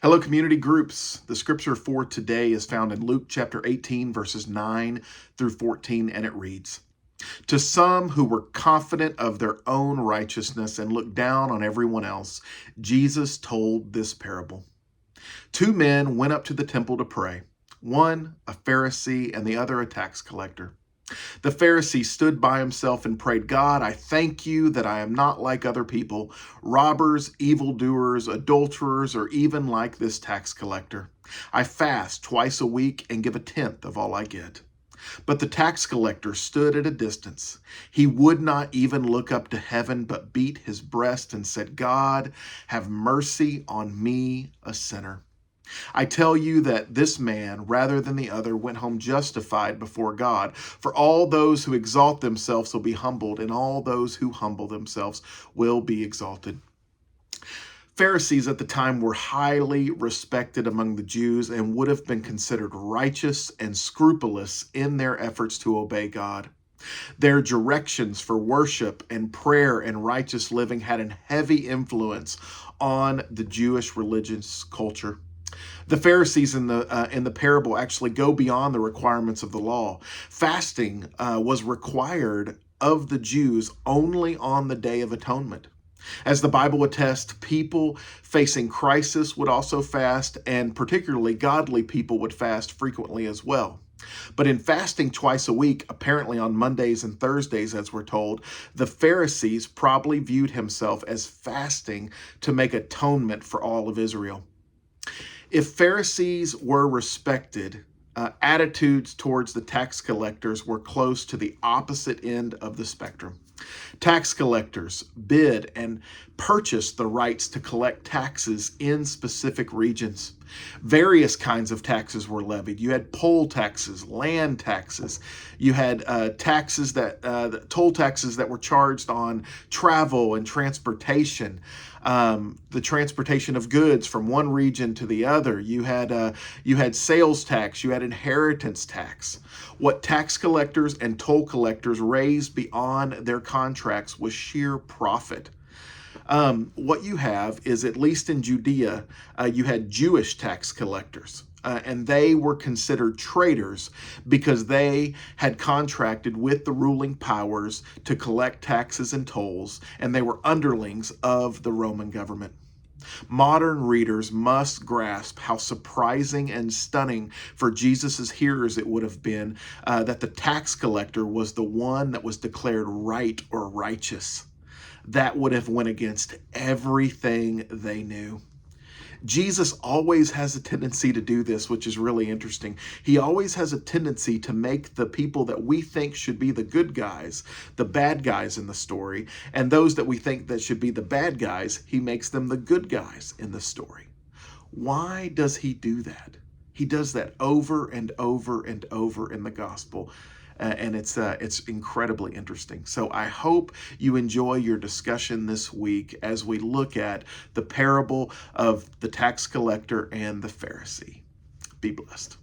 Hello, community groups. The scripture for today is found in Luke chapter 18, verses 9 through 14, and it reads, "To some who were confident of their own righteousness and looked down on everyone else, Jesus told this parable. Two men went up to the temple to pray, one a Pharisee and the other a tax collector. The Pharisee stood by himself and prayed, 'God, I thank you that I am not like other people, robbers, evildoers, adulterers, or even like this tax collector. I fast twice a week and give a tenth of all I get.' But the tax collector stood at a distance. He would not even look up to heaven, but beat his breast and said, 'God, have mercy on me, a sinner.' I tell you that this man, rather than the other, went home justified before God. For all those who exalt themselves will be humbled, and all those who humble themselves will be exalted." Pharisees at the time were highly respected among the Jews and would have been considered righteous and scrupulous in their efforts to obey God. Their directions for worship and prayer and righteous living had a heavy influence on the Jewish religious culture. The Pharisees in the parable actually go beyond the requirements of the law. Fasting was required of the Jews only on the Day of Atonement. As the Bible attests, people facing crisis would also fast, and particularly godly people would fast frequently as well. But in fasting twice a week, apparently on Mondays and Thursdays, as we're told, the Pharisees probably viewed himself as fasting to make atonement for all of Israel. If Pharisees were respected, attitudes towards the tax collectors were close to the opposite end of the spectrum. Tax collectors bid and purchased the rights to collect taxes in specific regions. Various kinds of taxes were levied. You had poll taxes, land taxes. You had toll taxes that were charged on travel and transportation. The transportation of goods from one region to the other. You had sales tax. You had inheritance tax. What tax collectors and toll collectors raised beyond their contracts was sheer profit. What you have is, at least in Judea, you had Jewish tax collectors. And they were considered traitors because they had contracted with the ruling powers to collect taxes and tolls, and they were underlings of the Roman government. Modern readers must grasp how surprising and stunning for Jesus' hearers it would have been that the tax collector was the one that was declared right or righteous. That would have went against everything they knew. Jesus always has a tendency to do this, which is really interesting. He always has a tendency to make the people that we think should be the good guys, the bad guys in the story, and those that we think that should be the bad guys, he makes them the good guys in the story. Why does he do that? He does that over and over and over in the gospel. And it's incredibly interesting. So I hope you enjoy your discussion this week as we look at the parable of the tax collector and the Pharisee. Be blessed.